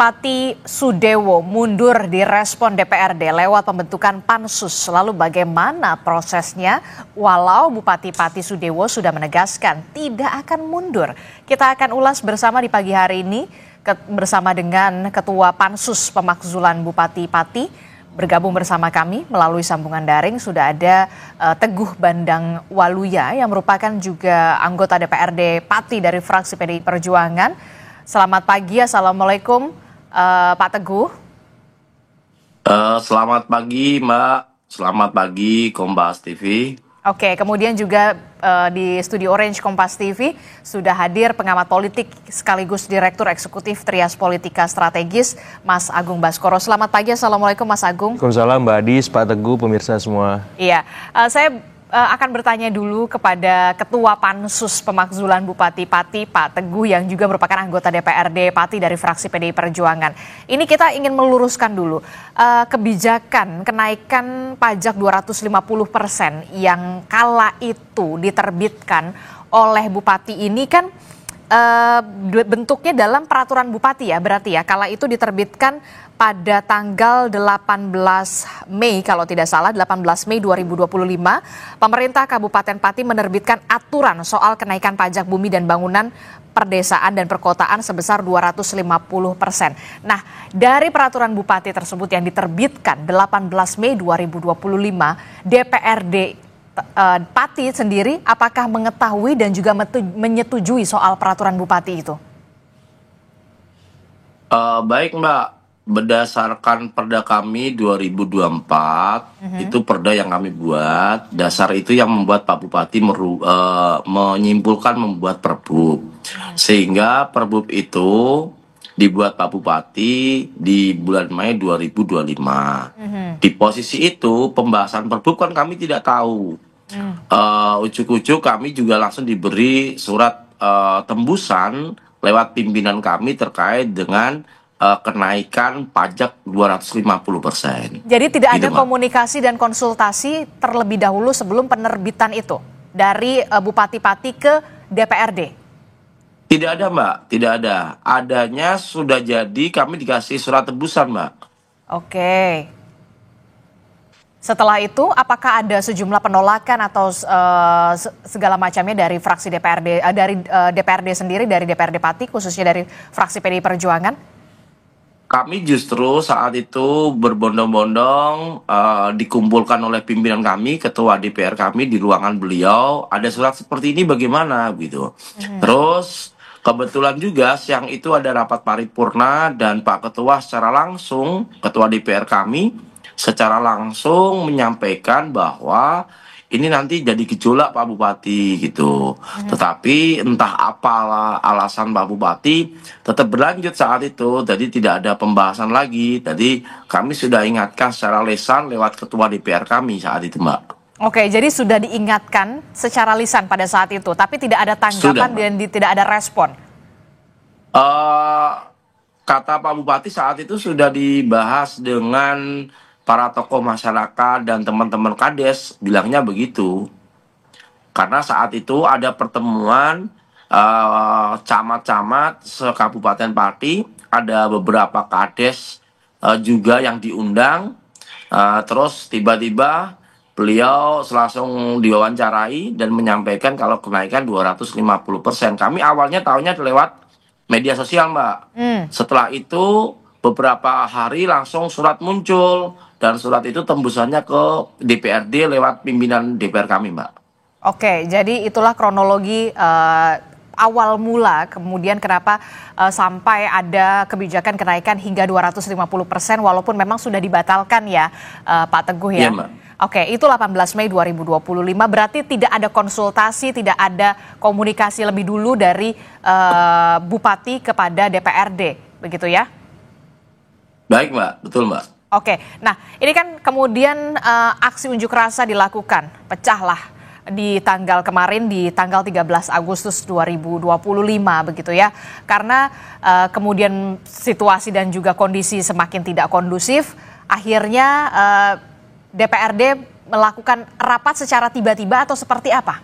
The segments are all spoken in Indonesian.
Bupati Sudewo mundur di respon DPRD lewat pembentukan pansus. Lalu bagaimana prosesnya? Walau Bupati Pati Sudewo sudah menegaskan tidak akan mundur. Kita akan ulas bersama di pagi hari ini bersama dengan Ketua Pansus Pemakzulan Bupati Pati. Bergabung bersama kami melalui sambungan daring sudah ada Teguh Bandang Waluya yang merupakan juga anggota DPRD Pati dari fraksi PDI Perjuangan. Selamat pagi, Assalamualaikum Pak Teguh. Selamat pagi Mbak, selamat pagi Kompas TV. Oke, kemudian juga di Studio Orange Kompas TV sudah hadir pengamat politik sekaligus Direktur Eksekutif Trias Politika Strategis, Mas Agung Baskoro. Selamat pagi, Assalamualaikum Mas Agung. Waalaikumsalam Mbak Adis, Pak Teguh, pemirsa semua. Iya, saya akan bertanya dulu kepada Ketua Pansus Pemakzulan Bupati Pati, Pak Teguh, yang juga merupakan anggota DPRD Pati dari fraksi PDI Perjuangan. Ini kita ingin meluruskan dulu kebijakan kenaikan pajak 250% yang kala itu diterbitkan oleh Bupati ini kan bentuknya dalam peraturan Bupati ya, berarti ya, kala itu diterbitkan pada tanggal 18 Mei kalau tidak salah, 18 Mei 2025, pemerintah Kabupaten Pati menerbitkan aturan soal kenaikan pajak bumi dan bangunan perdesaan dan perkotaan sebesar 250%. Nah, dari peraturan Bupati tersebut yang diterbitkan 18 Mei 2025, DPRD Pati sendiri apakah mengetahui dan juga menyetujui soal peraturan Bupati itu? Baik Mbak, berdasarkan perda kami 2024, itu perda yang kami buat, dasar itu yang membuat Pak Bupati menyimpulkan membuat Perbub. Sehingga Perbub itu dibuat Pak Bupati di bulan Mei 2025. Di posisi itu pembahasan Perbub kan kami tidak tahu. Ujuk-ujuk kami juga langsung diberi surat tembusan lewat pimpinan kami terkait dengan kenaikan pajak 250%. Jadi tidak gitu, ada komunikasi dan konsultasi terlebih dahulu sebelum penerbitan itu dari Bupati Pati ke DPRD? Tidak ada Mbak, tidak ada. Adanya sudah jadi kami dikasih surat tembusan Mbak. Oke. Setelah itu apakah ada sejumlah penolakan atau segala macamnya dari fraksi DPRD, dari DPRD sendiri, dari DPRD Pati khususnya dari fraksi PDI Perjuangan? Kami justru saat itu berbondong-bondong dikumpulkan oleh pimpinan kami, ketua DPR kami di ruangan beliau, ada surat seperti ini bagaimana gitu. Terus kebetulan juga siang itu ada rapat paripurna dan Pak Ketua secara langsung, Ketua DPR kami secara langsung menyampaikan bahwa ini nanti jadi gejolak Pak Bupati gitu. Tetapi entah apalah alasan Pak Bupati tetap berlanjut saat itu. Jadi tidak ada pembahasan lagi. Jadi kami sudah ingatkan secara lisan lewat Ketua DPR kami saat itu Mbak. Oke, jadi sudah diingatkan secara lisan pada saat itu. Tapi tidak ada tanggapan dan tidak ada respon? Kata Pak Bupati saat itu sudah dibahas dengan para tokoh masyarakat dan teman-teman Kades, bilangnya begitu. Karena saat itu ada pertemuan camat-camat se-Kabupaten Pati, ada beberapa Kades juga yang diundang. Terus tiba-tiba beliau langsung diwawancarai dan menyampaikan kalau kenaikan 250%. Kami awalnya tahunya lewat media sosial Mbak. Setelah itu beberapa hari langsung surat muncul. Dan surat itu tembusannya ke DPRD lewat pimpinan DPR kami, Mbak. Oke, jadi itulah kronologi awal mula, kemudian kenapa sampai ada kebijakan kenaikan hingga 250% walaupun memang sudah dibatalkan ya, Pak Teguh ya? Iya, Mbak. Oke, itu 18 Mei 2025, berarti tidak ada konsultasi, tidak ada komunikasi lebih dulu dari Bupati kepada DPRD, begitu ya? Baik, Mbak. Betul, Mbak. Oke, nah ini kan kemudian aksi unjuk rasa dilakukan, pecahlah di tanggal kemarin, di tanggal 13 Agustus 2025 begitu ya. Karena kemudian situasi dan juga kondisi semakin tidak kondusif, akhirnya DPRD melakukan rapat secara tiba-tiba atau seperti apa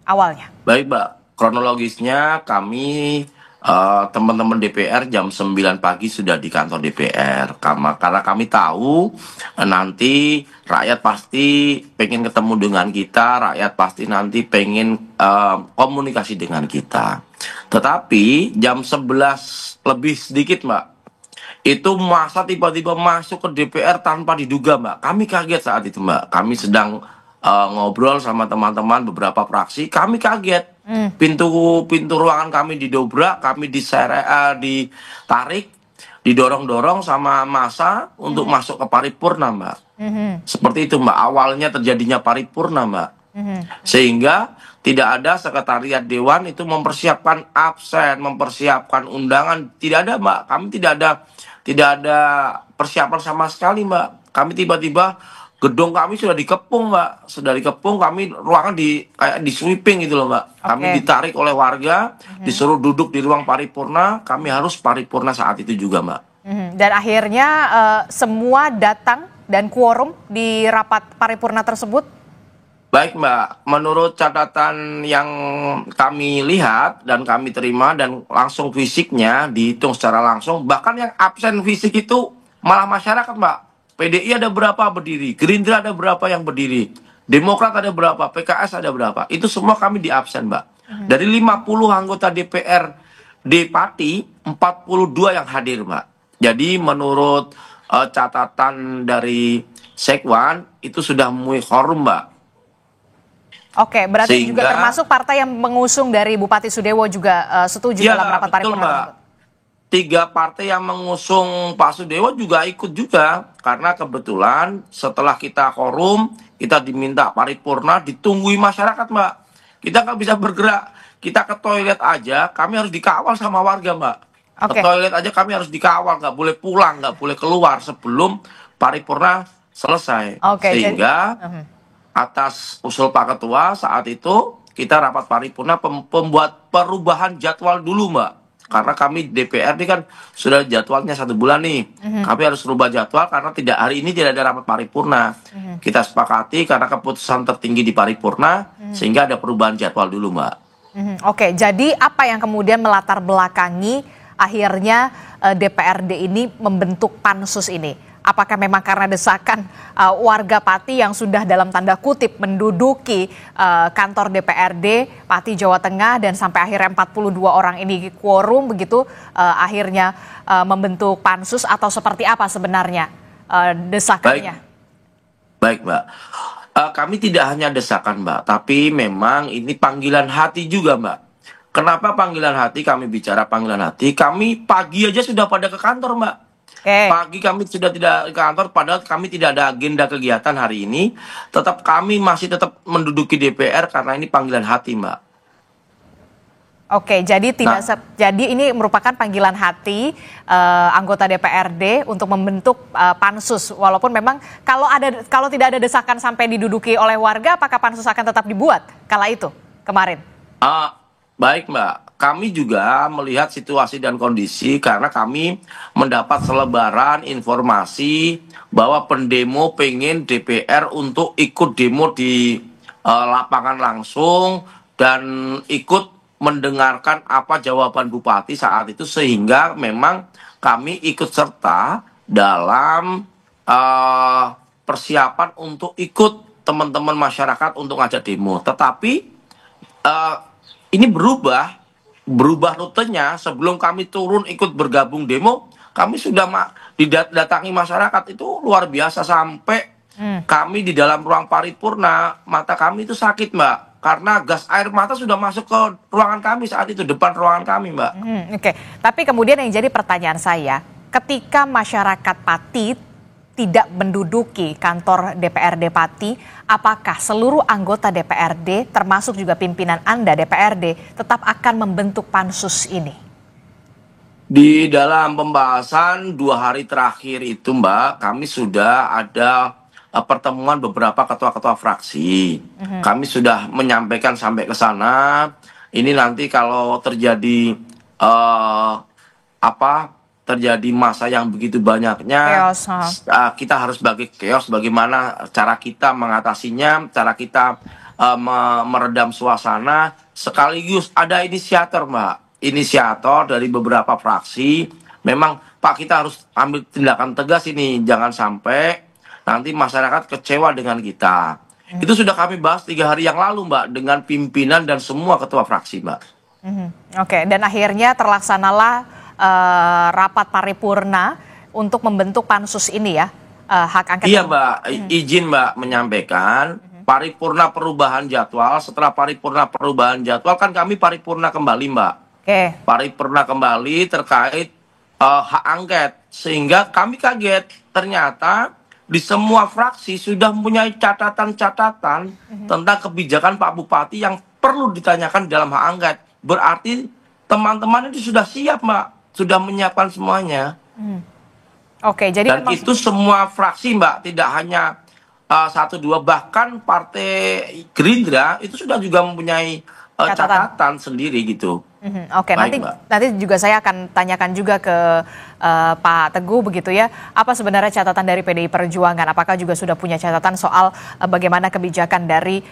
awalnya? Baik, Mbak. Kronologisnya kami teman-teman DPR jam 9 pagi sudah di kantor DPR. Karena kami tahu nanti rakyat pasti pengen ketemu dengan kita, rakyat pasti nanti pengen komunikasi dengan kita. Tetapi jam 11 lebih sedikit, Mbak, itu masa tiba-tiba masuk ke DPR tanpa diduga, Mbak. Kami kaget saat itu, Mbak. Kami sedang ngobrol sama teman-teman beberapa fraksi. Kami kaget. Pintu ruangan kami didobrak, kami ditarik, didorong-dorong sama massa untuk masuk ke paripurna, Mbak. Seperti itu, Mbak. Awalnya terjadinya paripurna, Mbak. Sehingga tidak ada sekretariat dewan itu mempersiapkan absen, mempersiapkan undangan. Tidak ada, Mbak. Kami tidak ada persiapan sama sekali, Mbak. Kami tiba-tiba gedung kami sudah dikepung, Mbak. Sudah dikepung, kami ruangan kayak di sweeping gitu loh, Mbak. Kami ditarik oleh warga, disuruh duduk di ruang paripurna. Kami harus paripurna saat itu juga, Mbak. Dan akhirnya semua datang dan quorum di rapat paripurna tersebut? Baik, Mbak. Menurut catatan yang kami lihat dan kami terima dan langsung fisiknya dihitung secara langsung, bahkan yang absen fisik itu malah masyarakat, Mbak. PDI ada berapa berdiri, Gerindra ada berapa yang berdiri, Demokrat ada berapa, PKS ada berapa. Itu semua kami di absen, Mbak. Dari 50 anggota DPR di Pati, 42 yang hadir, Mbak. Jadi menurut catatan dari Sekwan, itu sudah memenuhi quorum, Mbak. Oke, berarti juga Sehingga, termasuk partai yang mengusung dari Bupati Sudewo juga setuju dalam rapat paripurna tersebut? 3 partai yang mengusung Pak Sudewo juga ikut juga. Karena kebetulan setelah kita quorum, kita diminta paripurna, ditunggui masyarakat, Mbak. Kita nggak bisa bergerak. Kita ke toilet aja, kami harus dikawal sama warga, Mbak. Ke toilet aja kami harus dikawal, nggak boleh pulang, nggak boleh keluar sebelum paripurna selesai. Sehingga atas usul Pak Ketua saat itu, kita rapat paripurna pembuat perubahan jadwal dulu, Mbak. Karena kami DPR ini kan sudah jadwalnya 1 bulan nih. Kami harus rubah jadwal karena hari ini tidak ada rapat paripurna. Kita sepakati karena keputusan tertinggi di paripurna, sehingga ada perubahan jadwal dulu, Mbak. Oke, jadi apa yang kemudian melatar belakangi akhirnya DPRD ini membentuk pansus ini? Apakah memang karena desakan warga Pati yang sudah dalam tanda kutip menduduki kantor DPRD Pati Jawa Tengah dan sampai akhirnya 42 orang ini quorum begitu akhirnya membentuk pansus, atau seperti apa sebenarnya desakannya? Baik, Mbak. Kami tidak hanya desakan, Mbak, tapi memang ini panggilan hati juga, Mbak. Kenapa panggilan hati? Kami bicara panggilan hati. Kami pagi aja sudah pada ke kantor, Mbak. Pagi kami sudah tidak ke kantor, padahal kami tidak ada agenda kegiatan hari ini. Kami masih tetap menduduki DPR karena ini panggilan hati, Mbak. Oke, jadi jadi ini merupakan panggilan hati anggota DPRD untuk membentuk pansus. Walaupun memang kalau tidak ada desakan sampai diduduki oleh warga, apakah pansus akan tetap dibuat kala itu kemarin? Baik, Mbak. Kami juga melihat situasi dan kondisi karena kami mendapat selebaran informasi bahwa pendemo pengen DPR untuk ikut demo di lapangan langsung dan ikut mendengarkan apa jawaban Bupati saat itu, sehingga memang kami ikut serta dalam persiapan untuk ikut teman-teman masyarakat untuk ngajak demo. Tetapi ini berubah rutenya. Sebelum kami turun ikut bergabung demo, kami sudah didatangi masyarakat itu luar biasa, sampai kami di dalam ruang paripurna mata kami itu sakit, Mbak, karena gas air mata sudah masuk ke ruangan kami saat itu, depan ruangan kami, Mbak. Oke. Tapi kemudian yang jadi pertanyaan saya, ketika masyarakat Pati tidak menduduki kantor DPRD Pati, apakah seluruh anggota DPRD, termasuk juga pimpinan Anda DPRD, tetap akan membentuk pansus ini? Di dalam pembahasan 2 hari terakhir itu, Mbak, kami sudah ada pertemuan beberapa ketua-ketua fraksi. Kami sudah menyampaikan sampai ke sana. Ini nanti kalau terjadi terjadi masa yang begitu banyaknya, kita harus bagi chaos, bagaimana cara kita mengatasinya, cara kita meredam suasana, sekaligus ada inisiator, Mbak. inisiator dari beberapa fraksi, memang Pak kita harus ambil tindakan tegas ini, jangan sampai nanti masyarakat kecewa dengan kita. Itu sudah kami bahas 3 hari yang lalu Mbak, dengan pimpinan dan semua ketua fraksi Mbak. Oke, dan akhirnya terlaksanalah rapat paripurna untuk membentuk pansus ini ya, hak angket. Iya Mbak, izin Mbak menyampaikan paripurna perubahan jadwal. Setelah paripurna perubahan jadwal kan kami paripurna kembali Mbak. Oke. Paripurna kembali terkait hak angket, sehingga kami kaget ternyata di semua fraksi sudah mempunyai catatan-catatan tentang kebijakan Pak Bupati yang perlu ditanyakan dalam hak angket. Berarti teman-teman itu sudah siap Mbak, sudah menyiapkan semuanya. Oke, jadi Dan itu semua fraksi Mbak, tidak hanya 1-2, bahkan Partai Gerindra itu sudah juga mempunyai catatan sendiri gitu. Oke, Baik, nanti juga saya akan tanyakan juga ke Pak Teguh begitu ya. Apa sebenarnya catatan dari PDI Perjuangan? Apakah juga sudah punya catatan soal bagaimana kebijakan dari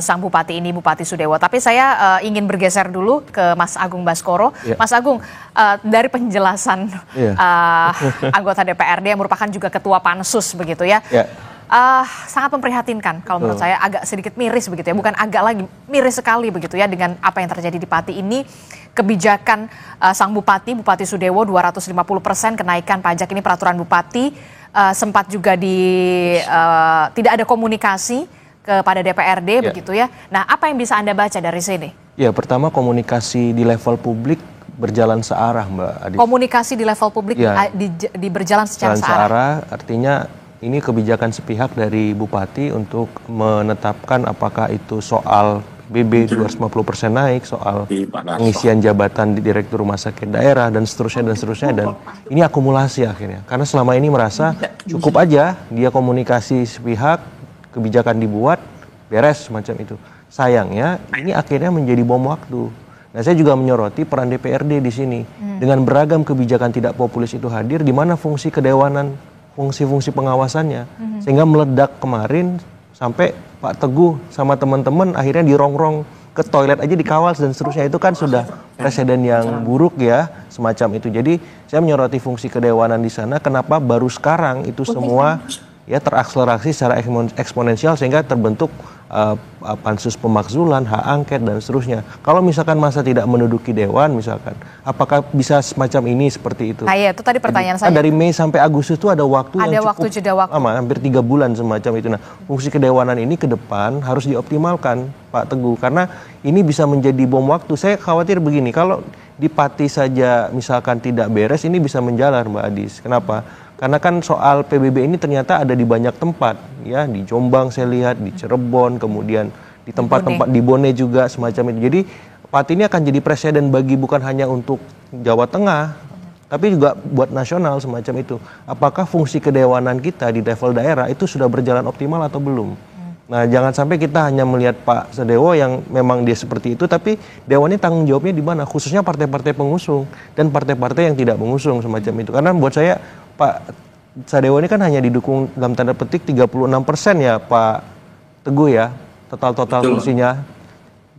sang bupati ini, Bupati Sudewo? Tapi saya ingin bergeser dulu ke Mas Agung Baskoro. Ya. Mas Agung, dari penjelasan anggota DPRD yang merupakan juga ketua pansus begitu ya. Ya. Sangat memprihatinkan kalau menurut saya, agak sedikit miris begitu ya, bukan agak lagi, miris sekali begitu ya dengan apa yang terjadi di Pati ini. Kebijakan sang Bupati Sudewo 250% kenaikan pajak, ini peraturan Bupati, sempat juga tidak ada komunikasi kepada DPRD begitu ya. Nah, apa yang bisa Anda baca dari sini? Ya, pertama komunikasi di level publik berjalan searah Mbak Adis. Komunikasi di level publik berjalan secara searah. Artinya ini kebijakan sepihak dari Bupati untuk menetapkan apakah itu soal BB 250% naik, soal pengisian jabatan di Direktur Rumah Sakit Daerah, dan seterusnya, dan ini akumulasi akhirnya. Karena selama ini merasa cukup aja dia komunikasi sepihak, kebijakan dibuat, beres macam itu. Sayangnya ini akhirnya menjadi bom waktu. Nah, saya juga menyoroti peran DPRD di sini. Dengan beragam kebijakan tidak populis itu hadir, di mana fungsi kedewanan, fungsi-fungsi pengawasannya, sehingga meledak kemarin sampai Pak Teguh sama teman-teman akhirnya dirongrong ke toilet aja dikawal dan seterusnya. Itu kan sudah presiden yang buruk ya, semacam itu. Jadi saya menyoroti fungsi kedewanan di sana. Kenapa baru sekarang itu semua ya terakselerasi secara eksponensial sehingga terbentuk pansus pemakzulan, hak angket dan seterusnya. Kalau misalkan masa tidak menduduki dewan misalkan, apakah bisa semacam ini seperti itu? Nah, ya, itu tadi pertanyaan saya. Dari Mei sampai Agustus itu ada waktu yang cukup jeda waktu lama, hampir 3 bulan semacam itu. Nah, fungsi kedewanan ini ke depan harus dioptimalkan Pak Teguh, karena ini bisa menjadi bom waktu. Saya khawatir begini, kalau di Pati saja misalkan tidak beres, ini bisa menjalar Mbak Adis. Kenapa? Karena kan soal PBB ini ternyata ada di banyak tempat, ya, di Jombang saya lihat, di Cirebon, kemudian di tempat-tempat di Bone juga semacam itu. Jadi Pati ini akan jadi presiden bagi bukan hanya untuk Jawa Tengah, tapi juga buat nasional semacam itu. Apakah fungsi kedewanan kita di level daerah itu sudah berjalan optimal atau belum? Nah, jangan sampai kita hanya melihat Pak Sudewo yang memang dia seperti itu, tapi dewannya tanggung jawabnya di mana? Khususnya partai-partai pengusung dan partai-partai yang tidak mengusung semacam itu. Karena buat saya Pak Sudewo ini kan hanya didukung dalam tanda petik 36% ya Pak Teguh ya, total kursinya.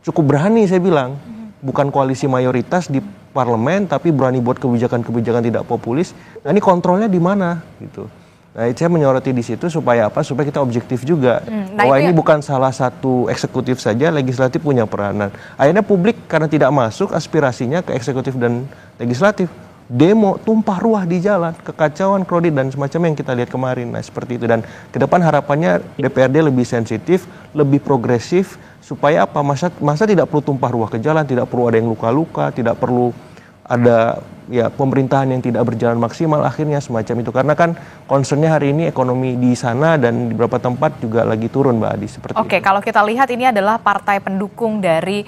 Cukup berani saya bilang, bukan koalisi mayoritas di parlemen, tapi berani buat kebijakan-kebijakan tidak populis. Nah, ini kontrolnya di mana gitu. Nah, saya menyoroti di situ supaya apa? Supaya kita objektif juga. Bahwa ini bukan salah satu eksekutif saja, legislatif punya peranan. Akhirnya publik karena tidak masuk aspirasinya ke eksekutif dan legislatif, demo tumpah ruah di jalan, kekacauan, kredit dan semacam yang kita lihat kemarin. Nah, seperti itu. Dan ke depan harapannya DPRD lebih sensitif, lebih progresif, supaya apa? Masa tidak perlu tumpah ruah ke jalan, tidak perlu ada yang luka-luka, tidak perlu ada ya pemerintahan yang tidak berjalan maksimal akhirnya semacam itu. Karena kan concernnya hari ini ekonomi di sana dan di beberapa tempat juga lagi turun Mbak Adi, seperti itu. Oke, kalau kita lihat ini adalah partai pendukung dari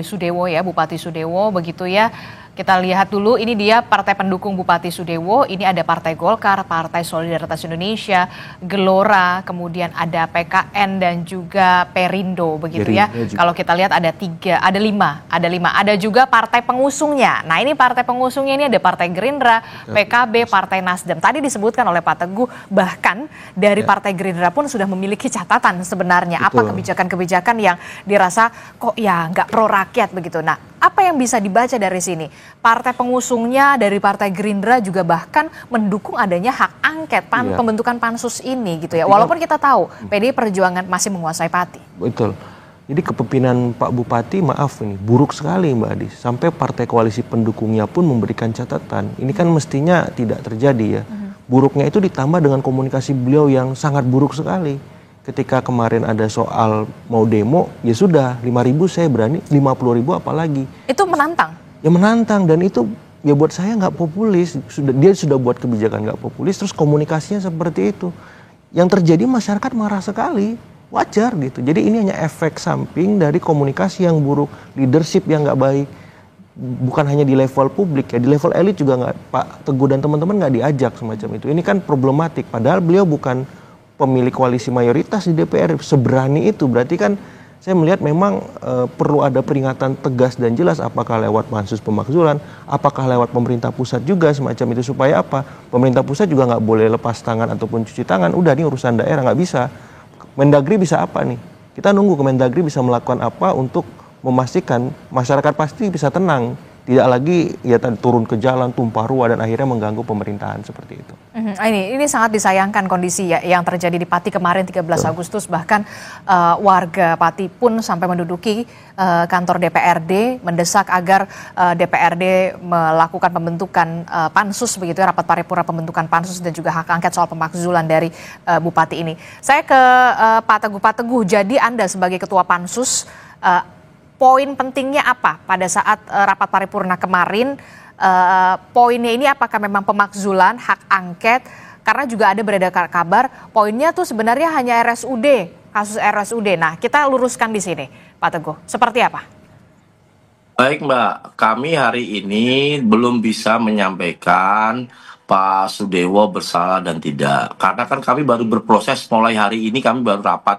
Sudewo ya, Bupati Sudewo begitu ya. Kita lihat dulu, ini dia partai pendukung Bupati Sudewo, ini ada Partai Golkar, Partai Solidaritas Indonesia, Gelora, kemudian ada PKN dan juga Perindo begitu ya. Kalau kita lihat ada lima, ada juga partai pengusungnya. Nah ini partai pengusungnya ini ada Partai Gerindra, PKB, Partai Nasdem. Tadi disebutkan oleh Pak Teguh, bahkan dari Partai Gerindra pun sudah memiliki catatan sebenarnya. Betul. Apa kebijakan-kebijakan yang dirasa kok ya nggak pro rakyat begitu. Nah apa yang bisa dibaca dari sini? Partai pengusungnya dari Partai Gerindra juga bahkan mendukung adanya hak angket pembentukan pansus ini gitu ya. Walaupun kita tahu PDI Perjuangan masih menguasai Pati. Betul. Jadi kepemimpinan Pak Bupati maaf ini buruk sekali Mbak Adi. Sampai partai koalisi pendukungnya pun memberikan catatan. Ini kan mestinya tidak terjadi ya. Buruknya itu ditambah dengan komunikasi beliau yang sangat buruk sekali. Ketika kemarin ada soal mau demo, ya sudah 5.000 saya berani, 50.000 apalagi. Itu menantang? Ya menantang, dan itu ya buat saya nggak populis. Dia sudah buat kebijakan nggak populis, terus komunikasinya seperti itu. Yang terjadi masyarakat marah sekali, wajar gitu. Jadi ini hanya efek samping dari komunikasi yang buruk, leadership yang nggak baik. Bukan hanya di level publik ya, di level elit juga nggak, Pak Teguh dan teman-teman nggak diajak semacam itu. Ini kan problematik, padahal beliau bukan pemilik koalisi mayoritas di DPR, seberani itu. Berarti kan saya melihat memang perlu ada peringatan tegas dan jelas, apakah lewat pansus pemakzulan, apakah lewat pemerintah pusat juga semacam itu, supaya apa? Pemerintah pusat juga nggak boleh lepas tangan ataupun cuci tangan, udah ini urusan daerah, nggak bisa. Mendagri bisa apa nih? Kita nunggu Kemendagri bisa melakukan apa untuk memastikan masyarakat pasti bisa tenang. Tidak lagi ya turun ke jalan, tumpah ruah, dan akhirnya mengganggu pemerintahan seperti itu. Ini sangat disayangkan kondisi ya, yang terjadi di Pati kemarin 13 Agustus. Bahkan warga Pati pun sampai menduduki kantor DPRD, mendesak agar DPRD melakukan pembentukan pansus begitu ya, rapat paripurna pembentukan pansus dan juga hak angket soal pemakzulan dari Bupati ini. Saya ke Pak Teguh, jadi Anda sebagai ketua pansus, poin pentingnya apa pada saat rapat paripurna kemarin? Poinnya ini apakah memang pemakzulan, hak angket? Karena juga ada beredar kabar, poinnya tuh sebenarnya hanya RSUD, kasus RSUD. Nah, kita luruskan di sini, Pak Teguh. Seperti apa? Baik Mbak, kami hari ini belum bisa menyampaikan Pak Sudewo bersalah dan tidak. Karena kan kami baru berproses, mulai hari ini kami baru rapat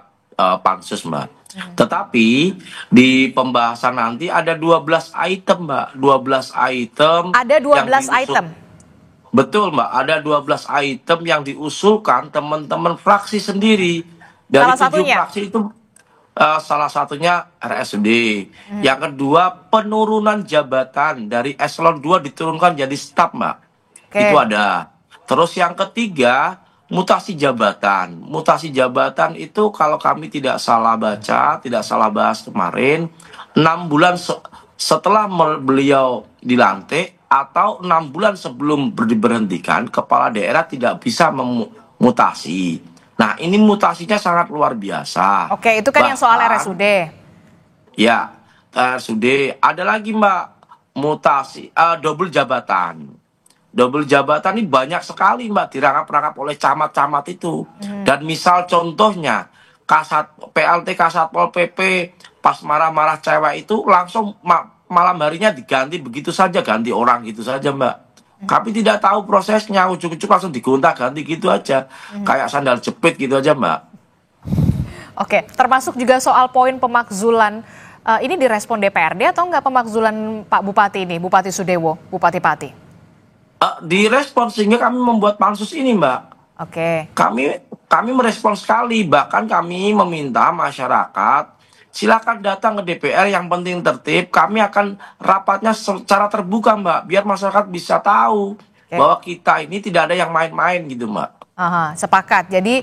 pansus Mbak. Tetapi di pembahasan nanti ada 12 item Mbak, 12 item. Ada 12 item? Betul Mbak, ada 12 item yang diusulkan teman-teman fraksi sendiri. Dari salah 7 satunya? Fraksi itu salah satunya RSUD. Yang kedua penurunan jabatan dari eselon 2 diturunkan jadi staf Mbak. Itu ada. Terus yang ketiga mutasi jabatan. Mutasi jabatan itu kalau kami tidak salah baca, tidak salah bahas kemarin, 6 bulan setelah beliau dilantik atau 6 bulan sebelum diberhentikan, kepala daerah tidak bisa memutasi. Nah ini mutasinya sangat luar biasa. Oke, itu kan yang soal RSUD. Ya, RSUD. Ada lagi Mbak, mutasi, double jabatan. Double jabatan ini banyak sekali Mbak, dirangkap-rangkap oleh camat-camat itu. Dan misal contohnya PLT Kasatpol PP pas marah-marah cewek itu langsung malam harinya diganti begitu saja, ganti orang gitu saja Mbak. Kami tidak tahu prosesnya, ujuk-ujuk langsung digonta-ganti gitu aja, kayak sandal jepit gitu aja Mbak. Oke, termasuk juga soal poin pemakzulan. Ini direspon DPRD atau enggak pemakzulan Pak Bupati ini, Bupati Sudewo, Bupati Pati? Direspon sehingga kami membuat pansus ini Mbak. Oke. Kami merespon sekali, bahkan kami meminta masyarakat silakan datang ke DPR, yang penting tertib. Kami akan rapatnya secara terbuka Mbak, biar masyarakat bisa tahu bahwa kita ini tidak ada yang main-main gitu Mbak. Sepakat. Jadi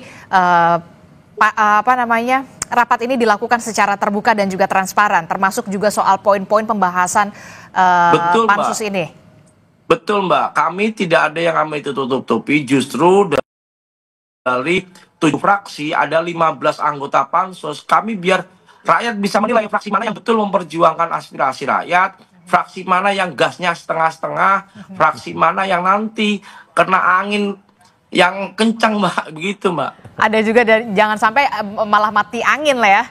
rapat ini dilakukan secara terbuka dan juga transparan, termasuk juga soal poin-poin pembahasan pansus Mbak. Ini. Betul Mbak, kami tidak ada yang kami tutup-tutupi, justru dari 7 fraksi ada 15 anggota pansus, kami biar rakyat bisa menilai fraksi mana yang betul memperjuangkan aspirasi rakyat, fraksi mana yang gasnya setengah-setengah, fraksi mana yang nanti kena angin yang kencang Mbak, begitu Mbak. Ada juga jangan sampai malah mati angin lah ya.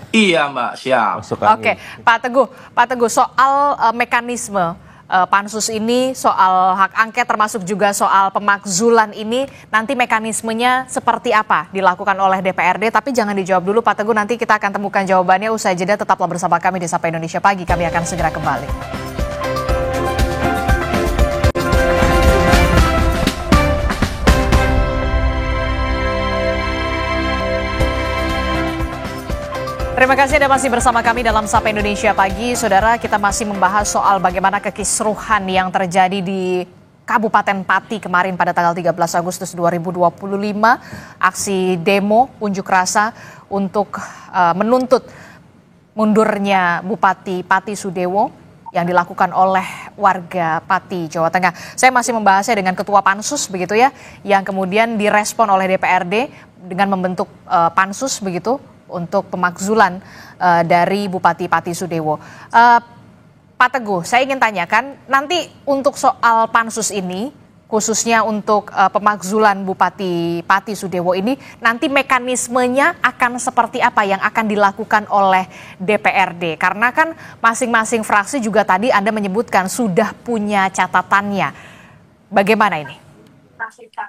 Iya Mbak, siap. Oke, Pak Teguh, soal mekanisme pansus ini, soal hak angket termasuk juga soal pemakzulan ini, nanti mekanismenya seperti apa dilakukan oleh DPRD? Tapi jangan dijawab dulu Pak Teguh, nanti kita akan temukan jawabannya usai jeda. Tetaplah bersama kami di Sapa Indonesia Pagi, kami akan segera kembali. Terima kasih Anda masih bersama kami dalam Sapa Indonesia Pagi. Saudara, kita masih membahas soal bagaimana kekisruhan yang terjadi di Kabupaten Pati kemarin pada tanggal 13 Agustus 2025. Aksi demo unjuk rasa untuk menuntut mundurnya Bupati Pati Sudewo yang dilakukan oleh warga Pati, Jawa Tengah. Saya masih membahasnya dengan Ketua Pansus begitu ya, yang kemudian direspon oleh DPRD dengan membentuk Pansus begitu, untuk pemakzulan dari Bupati Pati Sudewo. Pak Teguh, saya ingin tanyakan, nanti untuk soal pansus ini, khususnya untuk pemakzulan Bupati Pati Sudewo ini, nanti mekanismenya akan seperti apa yang akan dilakukan oleh DPRD? Karena kan masing-masing fraksi juga tadi Anda menyebutkan sudah punya catatannya. Bagaimana ini?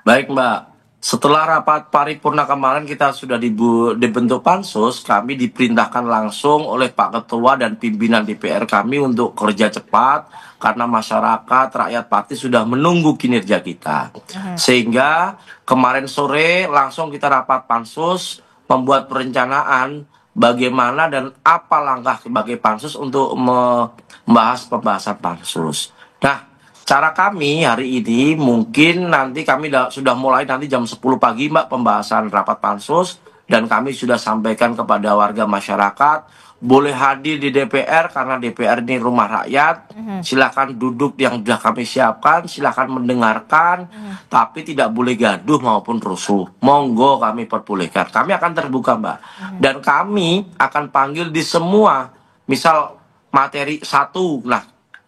Baik Mbak. Setelah rapat paripurna kemarin kita sudah dibentuk pansus, kami diperintahkan langsung oleh Pak Ketua dan pimpinan DPR kami untuk kerja cepat karena masyarakat, rakyat Pati sudah menunggu kinerja kita. Sehingga kemarin sore langsung kita rapat pansus, membuat perencanaan bagaimana dan apa langkah sebagai pansus untuk membahas pembahasan pansus. Nah, cara kami hari ini mungkin nanti kami sudah mulai nanti jam 10 pagi Mbak pembahasan rapat pansus, dan kami sudah sampaikan kepada warga masyarakat boleh hadir di DPR karena DPR ini rumah rakyat. Silakan duduk yang sudah kami siapkan, silakan mendengarkan, tapi tidak boleh gaduh maupun rusuh. Monggo kami perbolehkan. Kami akan terbuka Mbak. Dan kami akan panggil di semua, misal materi satu, nah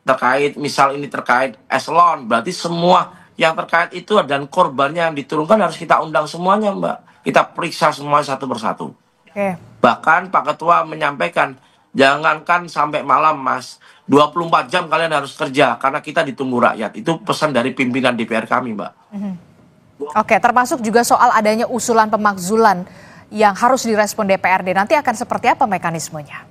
terkait misal ini terkait eselon, berarti semua yang terkait itu dan korbannya yang diturunkan harus kita undang semuanya Mbak. Kita periksa semua satu persatu. Bahkan Pak Ketua menyampaikan, jangankan sampai malam Mas, 24 jam kalian harus kerja karena kita ditunggu rakyat. Itu pesan dari pimpinan DPR kami Mbak. Oke, termasuk juga soal adanya usulan pemakzulan yang harus direspon DPRD. Nanti akan seperti apa mekanismenya?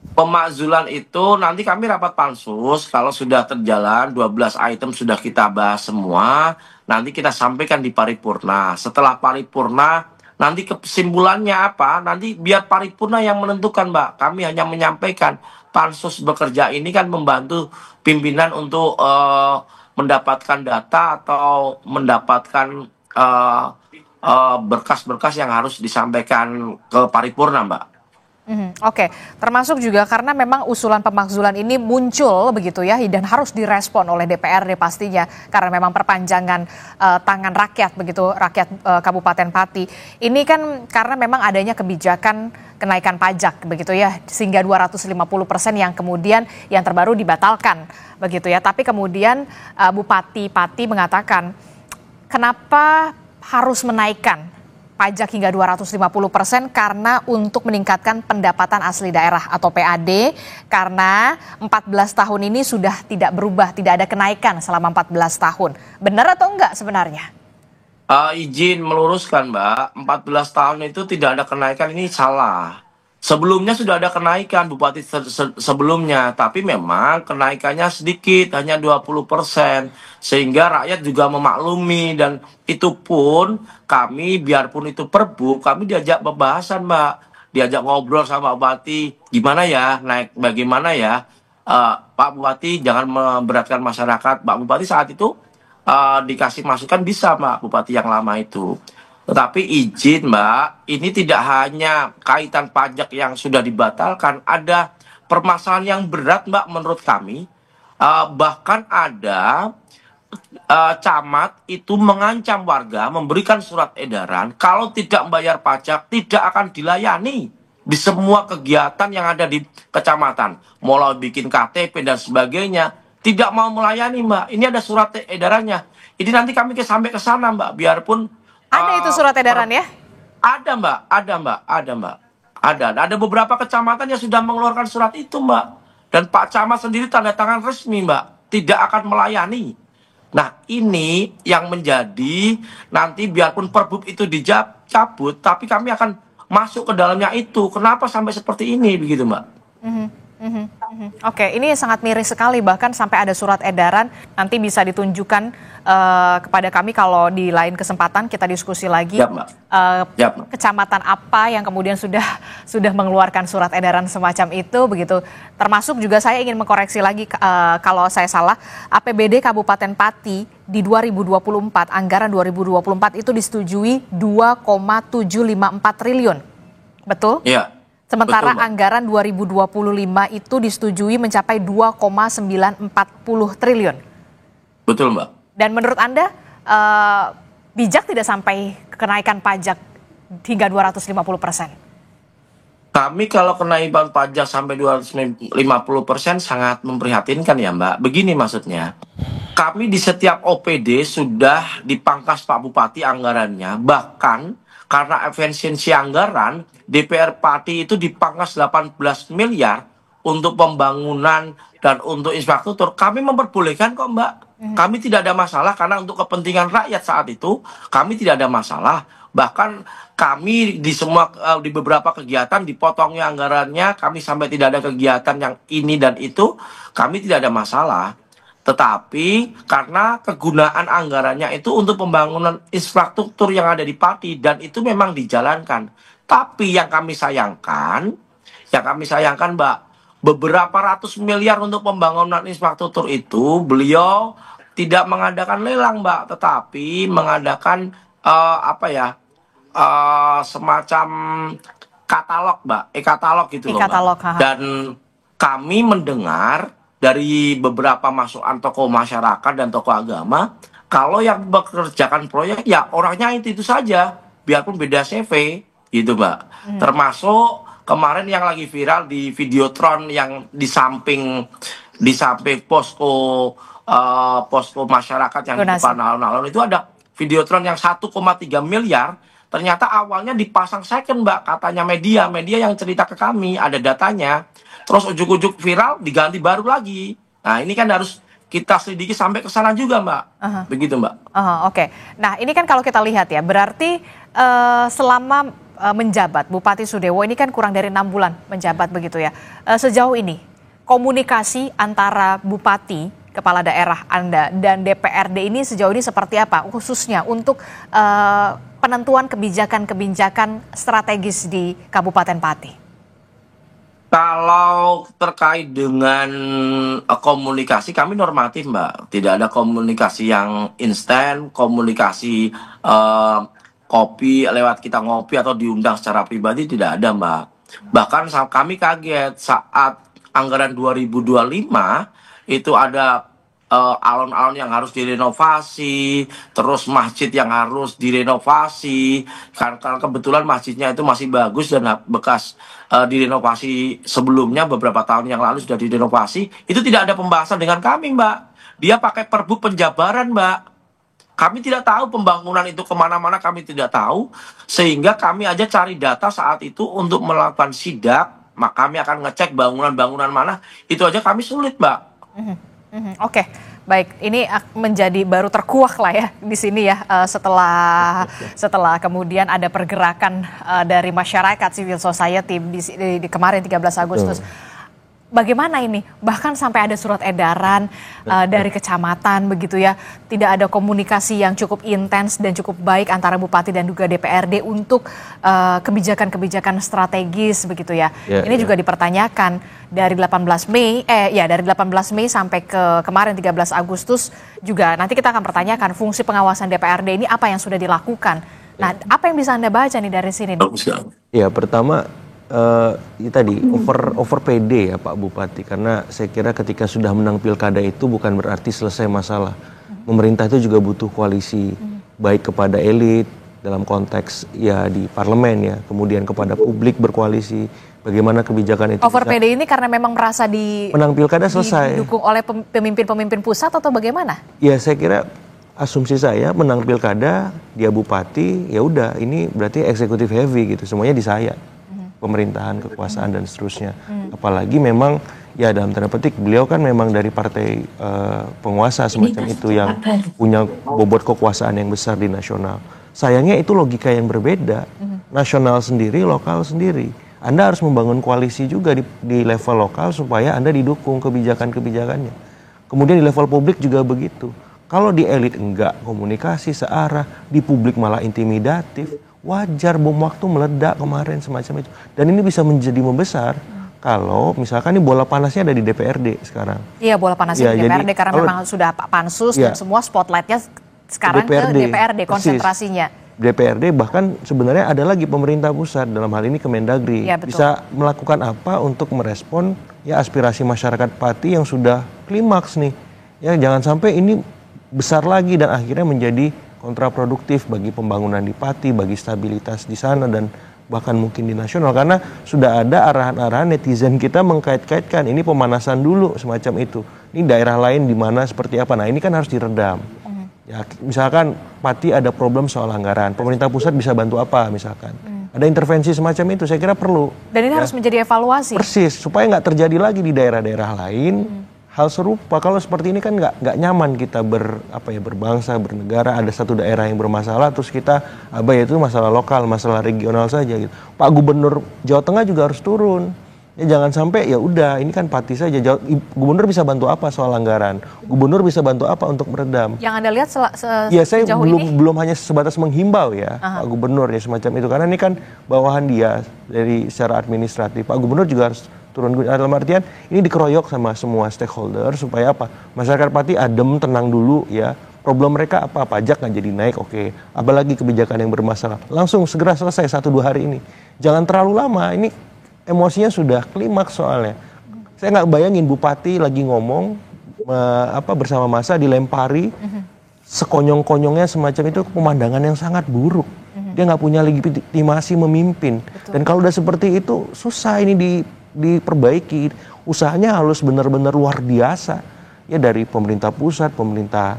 Pemakzulan itu nanti kami rapat pansus, kalau sudah terjalan 12 item sudah kita bahas semua, nanti kita sampaikan di paripurna. Setelah paripurna, nanti kesimpulannya apa, nanti biar paripurna yang menentukan Mbak. Kami hanya menyampaikan pansus bekerja ini kan membantu pimpinan untuk mendapatkan data atau mendapatkan berkas-berkas yang harus disampaikan ke paripurna Mbak. Oke, termasuk juga karena memang usulan pemakzulan ini muncul begitu ya, dan harus direspon oleh DPRD pastinya karena memang perpanjangan tangan rakyat begitu, rakyat Kabupaten Pati. Ini kan karena memang adanya kebijakan kenaikan pajak begitu ya, sehingga 250% yang kemudian yang terbaru dibatalkan begitu ya. Tapi kemudian Bupati Pati mengatakan, kenapa harus menaikkan pajak hingga 250% karena untuk meningkatkan pendapatan asli daerah atau PAD, karena 14 tahun ini sudah tidak berubah, tidak ada kenaikan selama 14 tahun. Benar atau enggak sebenarnya? Izin meluruskan Mbak, 14 tahun itu tidak ada kenaikan, ini salah. Sebelumnya sudah ada kenaikan Bupati sebelumnya, tapi memang kenaikannya sedikit, hanya 20%. Sehingga rakyat juga memaklumi, dan itu pun kami, biarpun itu perbu, kami diajak pembahasan Mbak. Diajak ngobrol sama Bupati, gimana ya, naik bagaimana ya. Pak Bupati jangan memberatkan masyarakat. Pak Bupati saat itu dikasih masukan bisa Mbak, Bupati yang lama itu. Tetapi izin Mbak, ini tidak hanya kaitan pajak yang sudah dibatalkan, ada permasalahan yang berat Mbak menurut kami. Bahkan ada camat itu mengancam warga, memberikan surat edaran, kalau tidak membayar pajak tidak akan dilayani di semua kegiatan yang ada di kecamatan. Mulai bikin KTP dan sebagainya, tidak mau melayani Mbak. Ini ada surat edarannya. Ini nanti kami sampai ke sana Mbak, biarpun ada itu surat edaran ya? Ada Mbak, ada Mbak, ada Mbak. Ada beberapa kecamatan yang sudah mengeluarkan surat itu Mbak. Dan Pak Camat sendiri tanda tangan resmi Mbak. tidak akan melayani. Nah, ini yang menjadi nanti biarpun Perbup itu dicabut, tapi kami akan masuk ke dalamnya itu. Kenapa sampai seperti ini begitu, Mbak? Oke, ini sangat miris sekali, bahkan sampai ada surat edaran, nanti bisa ditunjukkan kepada kami kalau di lain kesempatan kita diskusi lagi. Ya, Mbak. Ya, Mbak. Kecamatan apa yang kemudian sudah mengeluarkan surat edaran semacam itu begitu. Termasuk juga saya ingin mengkoreksi lagi kalau saya salah, APBD Kabupaten Pati di 2024, anggaran 2024 itu disetujui 2,754 triliun. Betul? Iya. Sementara Betul, Mbak. anggaran 2025 itu disetujui mencapai 2,940 triliun. Betul, Mbak. Dan menurut Anda bijak tidak sampai kenaikan pajak hingga 250%? Kami kalau kenaikan pajak sampai 250% sangat memprihatinkan ya, Mbak. Begini maksudnya, kami di setiap OPD sudah dipangkas Pak Bupati anggarannya, bahkan karena efisiensi anggaran, DPR Pati itu dipangkas 18 miliar untuk pembangunan dan untuk infrastruktur. Kami memperbolehkan kok, Mbak. Kami tidak ada masalah karena untuk kepentingan rakyat saat itu, kami tidak ada masalah. Bahkan kami di beberapa kegiatan dipotongnya anggarannya, kami sampai tidak ada kegiatan yang ini dan itu, kami tidak ada masalah. Tetapi karena kegunaan anggarannya itu untuk pembangunan infrastruktur yang ada di Pati dan itu memang dijalankan. Tapi yang kami sayangkan Mbak, beberapa ratus miliar untuk pembangunan infrastruktur itu beliau tidak mengadakan lelang, Mbak, tetapi mengadakan semacam katalog, Mbak, e-katalog gitu loh, Mbak. Dan kami mendengar dari beberapa masukan tokoh masyarakat dan tokoh agama, kalau yang bekerjakan proyek ya orangnya itu saja, biarpun beda CV, gitu, Mbak. Termasuk kemarin yang lagi viral di Videotron yang di samping posko masyarakat yang di depan alun-alun itu ada Videotron yang 1,3 miliar. Ternyata awalnya dipasang second, Mbak, katanya media yang cerita ke kami, ada datanya. Terus ujuk-ujuk viral diganti baru lagi. Nah, ini kan harus kita selidiki sampai ke sana juga, Mbak. Begitu, Mbak. Oke. Nah, ini kan kalau kita lihat ya, berarti selama menjabat Bupati Sudewo ini kan kurang dari 6 bulan menjabat begitu ya. Sejauh ini komunikasi antara Bupati, kepala daerah Anda dan DPRD ini sejauh ini seperti apa? Khususnya untuk penentuan kebijakan-kebijakan strategis di Kabupaten Pati. Kalau terkait dengan komunikasi, kami normatif, Mbak. Tidak ada komunikasi yang instan, komunikasi kopi lewat kita ngopi atau diundang secara pribadi tidak ada, Mbak. Bahkan kami kaget saat anggaran 2025 itu ada alun-alun yang harus direnovasi, terus masjid yang harus direnovasi, karena kebetulan masjidnya itu masih bagus dan bekas direnovasi sebelumnya beberapa tahun yang lalu sudah direnovasi, itu tidak ada pembahasan dengan kami, Mbak. Dia pakai Perbup penjabaran, Mbak. Kami tidak tahu pembangunan itu kemana-mana, kami tidak tahu, sehingga kami aja cari data saat itu untuk melakukan sidak, maka kami akan ngecek bangunan-bangunan mana, itu aja kami sulit, Mbak. Oke, baik. Ini menjadi baru terkuak lah ya di sini ya setelah kemudian ada pergerakan dari masyarakat civil society di kemarin 13 Agustus. Bagaimana ini? Bahkan sampai ada surat edaran dari kecamatan begitu ya. Tidak ada komunikasi yang cukup intens dan cukup baik antara Bupati dan juga DPRD untuk kebijakan-kebijakan strategis begitu ya. Ini juga dipertanyakan dari 18 Mei sampai ke kemarin 13 Agustus juga nanti kita akan pertanyakan fungsi pengawasan DPRD ini apa yang sudah dilakukan. Nah, apa yang bisa Anda baca nih dari sini? Ya, pertama tadi over PD ya Pak Bupati, karena saya kira ketika sudah menang pilkada itu bukan berarti selesai masalah. Pemerintah itu juga butuh koalisi, baik kepada elit dalam konteks ya di parlemen ya, kemudian kepada publik berkoalisi. Bagaimana kebijakan itu over PD ini karena memang merasa menang pilkada selesai didukung oleh pemimpin-pemimpin pusat atau bagaimana? Ya, saya kira asumsi saya menang pilkada, dia bupati, ya udah ini berarti eksekutif heavy gitu, semuanya di saya. pemerintahan, kekuasaan dan seterusnya. Apalagi memang ya dalam tanda petik beliau kan memang dari partai penguasa semacam itu yang punya bobot kekuasaan yang besar di nasional. Sayangnya itu logika yang berbeda. Nasional sendiri, lokal sendiri. Anda harus membangun koalisi juga di level lokal supaya Anda didukung kebijakan-kebijakannya. Kemudian di level publik juga begitu. Kalau di elit enggak komunikasi searah, di publik malah intimidatif, wajar bom waktu meledak kemarin semacam itu. Dan ini bisa menjadi membesar kalau misalkan ini bola panasnya ada di DPRD sekarang. Iya, bola panasnya di DPRD karena memang sudah pansus dan semua spotlightnya sekarang ke DPRD konsentrasinya. DPRD bahkan sebenarnya ada lagi pemerintah pusat dalam hal ini Kemendagri bisa melakukan apa untuk merespon ya aspirasi masyarakat Pati yang sudah klimaks nih. Ya jangan sampai ini besar lagi dan akhirnya menjadi kontraproduktif bagi pembangunan di Pati, bagi stabilitas di sana dan bahkan mungkin di nasional karena sudah ada arahan-arahan netizen kita mengkait-kaitkan ini pemanasan dulu semacam itu. Ini daerah lain di mana seperti apa. Nah, ini kan harus diredam. Ya, misalkan Pati ada problem soal anggaran, pemerintah pusat bisa bantu apa misalkan. Ada intervensi semacam itu, saya kira perlu. Dan ini harus menjadi evaluasi. Persis, supaya nggak terjadi lagi di daerah-daerah lain hal serupa. Kalau seperti ini kan nggak nyaman kita berbangsa, bernegara. Ada satu daerah yang bermasalah, terus kita itu masalah lokal, masalah regional saja. Gitu. Pak Gubernur Jawa Tengah juga harus turun. Ya jangan sampai ya udah ini kan Pati saja. Gubernur bisa bantu apa soal anggaran? Gubernur bisa bantu apa untuk meredam? Yang Anda lihat ya saya belum hanya sebatas menghimbau ya Pak Gubernur ya semacam itu karena ini kan bawahan dia dari secara administratif. Pak Gubernur juga harus turun dalam artian ini dikeroyok sama semua stakeholder supaya apa? Masyarakat Pati adem tenang dulu ya. Problem mereka apa? Pajak nggak jadi naik, oke. Apalagi kebijakan yang bermasalah. Langsung segera selesai 1-2 hari ini. Jangan terlalu lama. Ini emosinya sudah klimaks soalnya. Saya nggak bayangin Bupati lagi ngomong bersama massa dilempari sekonyong-konyongnya semacam itu pemandangan yang sangat buruk. Dia nggak punya legitimasi memimpin. Betul. Dan kalau udah seperti itu susah ini diperbaiki. Usahanya harus benar-benar luar biasa. Ya dari pemerintah pusat, pemerintah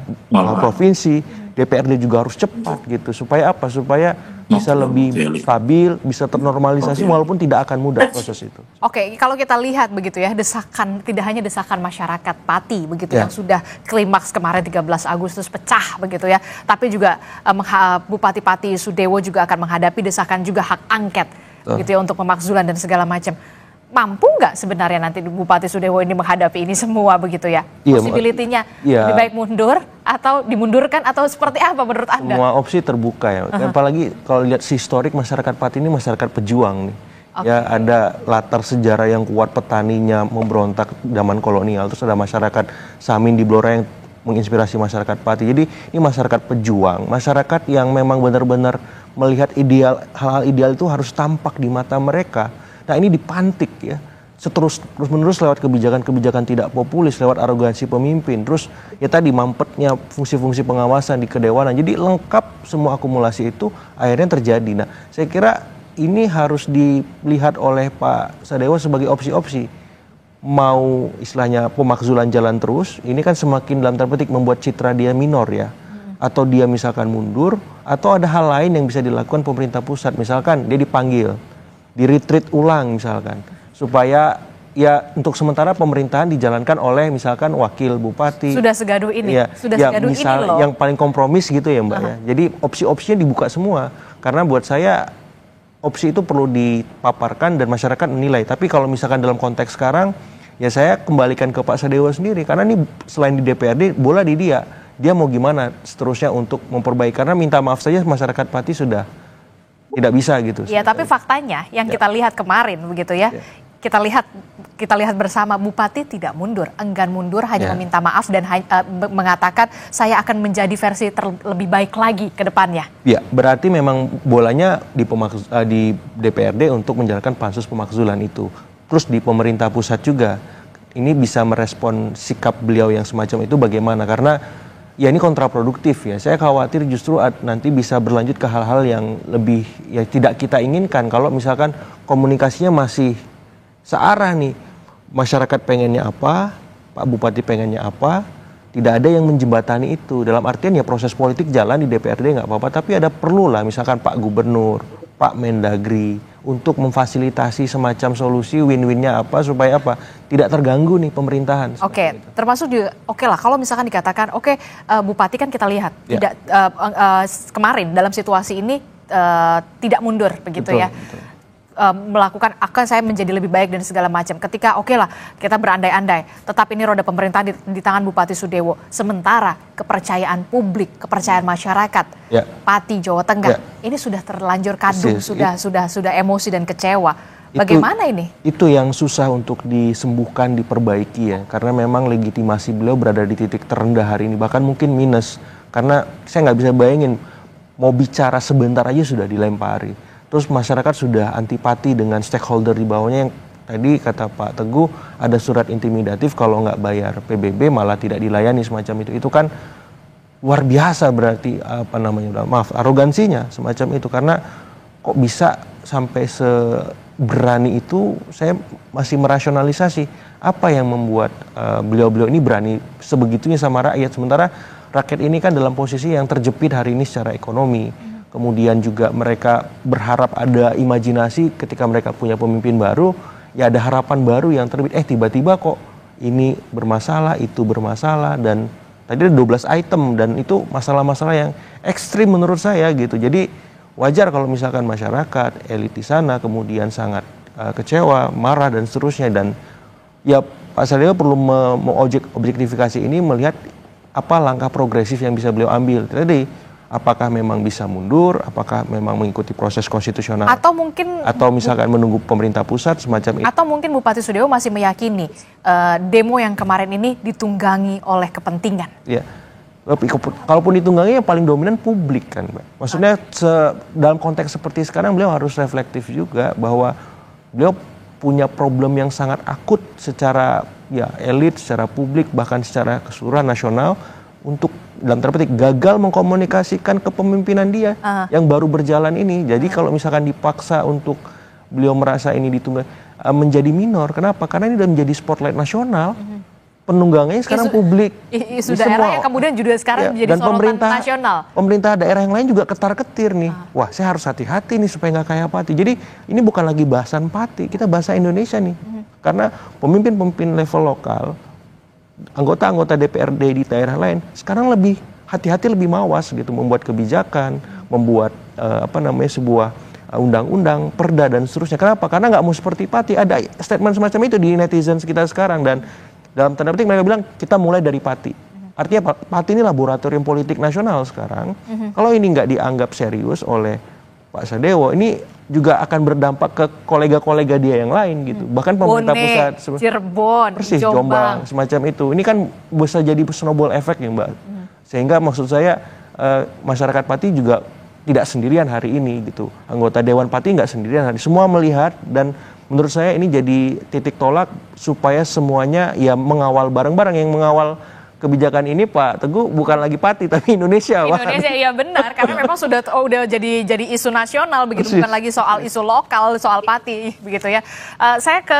provinsi, DPRD juga harus cepat gitu. Supaya apa? Supaya bisa lebih stabil, bisa ternormalisasi walaupun tidak akan mudah proses itu. Oke, kalau kita lihat begitu ya, desakan tidak hanya desakan masyarakat Pati begitu yang sudah klimaks kemarin 13 Agustus pecah begitu ya, tapi juga Bupati Pati Sudewo juga akan menghadapi desakan juga hak angket gitu ya untuk pemakzulan dan segala macam. Mampu nggak sebenarnya nanti Bupati Sudewo ini menghadapi ini semua begitu ya? Possibility-nya lebih baik mundur atau dimundurkan atau seperti apa menurut Anda? Semua opsi terbuka ya. Apalagi kalau lihat historik masyarakat Pati ini masyarakat pejuang nih. Ya ada latar sejarah yang kuat, petaninya memberontak zaman kolonial, terus ada masyarakat Samin di Blora yang menginspirasi masyarakat Pati. Jadi ini masyarakat pejuang, masyarakat yang memang benar-benar melihat ideal, hal-hal ideal itu harus tampak di mata mereka. Nah ini dipantik ya, terus-menerus lewat kebijakan-kebijakan tidak populis, lewat arogansi pemimpin, terus ya tadi mampetnya fungsi-fungsi pengawasan di kedewanan, jadi lengkap semua akumulasi itu akhirnya terjadi. Nah saya kira ini harus dilihat oleh Pak Sadewo sebagai opsi-opsi. Mau istilahnya pemakzulan jalan terus, ini kan semakin dalam tanda petik membuat citra dia minor ya. Atau dia misalkan mundur, atau ada hal lain yang bisa dilakukan pemerintah pusat, misalkan dia dipanggil, di-retreat ulang misalkan, supaya ya untuk sementara pemerintahan dijalankan oleh misalkan wakil bupati. Sudah segaduh ini, ya, sudah segaduh ini loh. Yang paling kompromis gitu ya Mbak ya. Jadi opsi-opsinya dibuka semua, karena buat saya opsi itu perlu dipaparkan dan masyarakat menilai. Tapi kalau misalkan dalam konteks sekarang, ya saya kembalikan ke Pak Sadewo sendiri, karena ini selain di DPRD, bola di dia mau gimana seterusnya untuk memperbaiki, karena minta maaf saja masyarakat Pati sudah tidak bisa gitu. Ya, tapi faktanya yang kita lihat kemarin begitu ya. Kita lihat bersama Bupati tidak mundur, enggan mundur, hanya meminta maaf dan mengatakan saya akan menjadi versi lebih baik lagi ke depannya. Ya, berarti memang bolanya di DPRD untuk menjalankan pansus pemakzulan itu. Terus di pemerintah pusat juga ini bisa merespon sikap beliau yang semacam itu bagaimana, karena ya ini kontraproduktif ya. Saya khawatir justru nanti bisa berlanjut ke hal-hal yang lebih ya tidak kita inginkan. Kalau misalkan komunikasinya masih searah nih, masyarakat pengennya apa, Pak Bupati pengennya apa, tidak ada yang menjembatani itu. Dalam artian ya proses politik jalan di DPRD nggak apa-apa, tapi ada perlu lah misalkan Pak Gubernur, Pak Mendagri, untuk memfasilitasi semacam solusi win-winnya apa supaya apa tidak terganggu nih pemerintahan. Oke, termasuk juga oke lah kalau misalkan dikatakan Bupati kan kita lihat Ya. tidak kemarin dalam situasi ini tidak mundur begitu Betul, ya. betul. Melakukan akan saya menjadi lebih baik dan segala macam. Ketika oke lah kita berandai-andai, tetap ini roda pemerintahan di tangan Bupati Sudewo. Sementara kepercayaan publik, kepercayaan masyarakat, Ya. Pati Jawa Tengah Ya. ini sudah terlanjur kadung, Persis. sudah emosi dan kecewa. Bagaimana ini? Itu yang susah untuk disembuhkan, diperbaiki ya. Karena memang legitimasi beliau berada di titik terendah hari ini. Bahkan mungkin minus. Karena saya nggak bisa bayangin, mau bicara sebentar aja sudah dilempari. Terus masyarakat sudah antipati dengan stakeholder di bawahnya yang tadi kata Pak Teguh ada surat intimidatif kalau nggak bayar PBB malah tidak dilayani semacam itu. Itu kan luar biasa berarti arogansinya semacam itu. Karena kok bisa sampai seberani itu, saya masih merasionalisasi apa yang membuat beliau-beliau ini berani sebegitunya sama rakyat. Sementara rakyat ini kan dalam posisi yang terjepit hari ini secara ekonomi. Kemudian juga mereka berharap ada imajinasi ketika mereka punya pemimpin baru, ya ada harapan baru yang terbit. Tiba-tiba kok ini bermasalah, itu bermasalah, dan tadi ada 12 item, dan itu masalah-masalah yang ekstrim menurut saya gitu. Jadi wajar kalau misalkan masyarakat, elit di sana kemudian sangat kecewa, marah, dan seterusnya. Dan ya Pak Sadewa perlu objektifikasi ini, melihat apa langkah progresif yang bisa beliau ambil. Tadi apakah memang bisa mundur, apakah memang mengikuti proses konstitusional, atau misalkan menunggu pemerintah pusat semacam itu. Atau mungkin Bupati Sudewo masih meyakini demo yang kemarin ini ditunggangi oleh kepentingan. Ya, kalaupun ditunggangi yang paling dominan publik kan, Mbak. Maksudnya dalam konteks seperti sekarang beliau harus reflektif juga bahwa beliau punya problem yang sangat akut secara ya elit, secara publik, bahkan secara keseluruhan nasional, untuk dalam tanda petik gagal mengkomunikasikan kepemimpinan dia yang baru berjalan ini. Jadi kalau misalkan dipaksa untuk beliau merasa ini ditunggang menjadi minor, kenapa? Karena ini sudah menjadi spotlight nasional. Penunggangannya sekarang publik. Isu daerah yang kemudian juga sekarang menjadi sorotan nasional. Pemerintah daerah yang lain juga ketar-ketir nih. Wah, saya harus hati-hati nih supaya nggak kayak Pati. Jadi ini bukan lagi bahasan Pati, kita bahasa Indonesia nih. Karena pemimpin-pemimpin level lokal, anggota-anggota DPRD di daerah lain sekarang lebih hati-hati, lebih mawas gitu, membuat kebijakan, membuat sebuah undang-undang, perda, dan seterusnya. Kenapa? Karena nggak mau seperti Pati. Ada statement semacam itu di netizen kita sekarang, dan dalam tanda petik mereka bilang kita mulai dari Pati. Artinya Pati ini laboratorium politik nasional sekarang. Kalau ini nggak dianggap serius oleh Pak Sadewo, ini juga akan berdampak ke kolega-kolega dia yang lain gitu. Bahkan pemerintah pusat, Cirebon, persis, Jombang, semacam itu. Ini kan bisa jadi snowball effect ya, Mbak. Sehingga maksud saya masyarakat Pati juga tidak sendirian hari ini gitu. Anggota Dewan Pati nggak sendirian hari. Semua melihat, dan menurut saya ini jadi titik tolak supaya semuanya ya mengawal bareng-bareng. Yang mengawal kebijakan ini Pak Teguh bukan lagi Pati tapi Indonesia. Indonesia, iya benar, karena memang sudah jadi isu nasional begitu, bukan lagi soal isu lokal, soal Pati begitu ya. Saya ke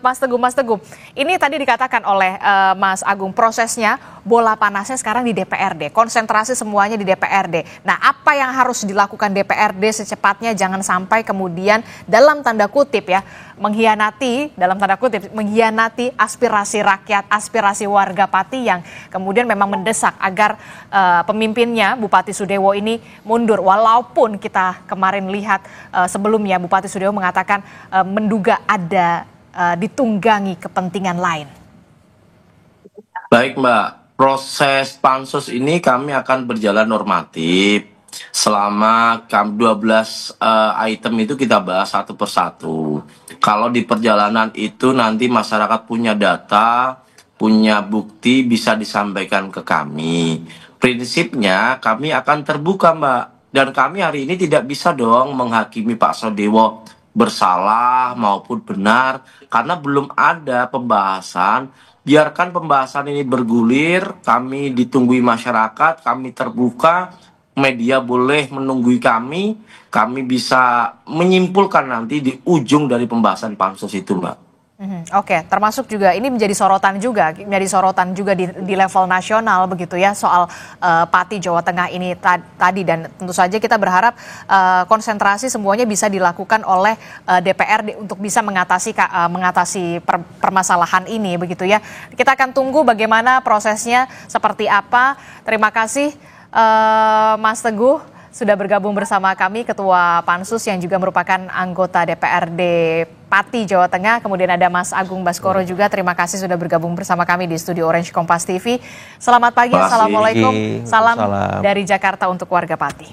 Mas Teguh. Ini tadi dikatakan oleh Mas Agung, prosesnya bola panasnya sekarang di DPRD, konsentrasi semuanya di DPRD. Nah, apa yang harus dilakukan DPRD secepatnya, jangan sampai kemudian dalam tanda kutip ya mengkhianati aspirasi rakyat, aspirasi warga Pati yang kemudian memang mendesak agar pemimpinnya Bupati Sudewo ini mundur. Walaupun kita kemarin lihat sebelumnya Bupati Sudewo mengatakan menduga ada ditunggangi kepentingan lain. Baik Mbak, proses pansus ini kami akan berjalan normatif. Selama 12 item itu kita bahas satu persatu. Kalau di perjalanan itu nanti masyarakat punya data, punya bukti, bisa disampaikan ke kami. Prinsipnya kami akan terbuka Mbak. Dan kami hari ini tidak bisa dong menghakimi Pak Sadewo bersalah maupun benar. Karena belum ada pembahasan. Biarkan pembahasan ini bergulir, kami ditunggui masyarakat, kami terbuka. Media boleh menunggui kami bisa menyimpulkan nanti di ujung dari pembahasan pansus itu Mbak. Oke, termasuk juga ini menjadi sorotan juga di level nasional begitu ya soal Pati Jawa Tengah ini tadi, dan tentu saja kita berharap konsentrasi semuanya bisa dilakukan oleh DPR untuk bisa mengatasi permasalahan ini begitu ya. Kita akan tunggu bagaimana prosesnya seperti apa. Terima kasih Mas Teguh sudah bergabung bersama kami, Ketua Pansus yang juga merupakan anggota DPRD Pati Jawa Tengah. Kemudian ada Mas Agung Baskoro juga. Terima kasih sudah bergabung bersama kami di studio Orange Kompas TV. Selamat pagi, Assalamualaikum. Salam dari Jakarta untuk warga Pati.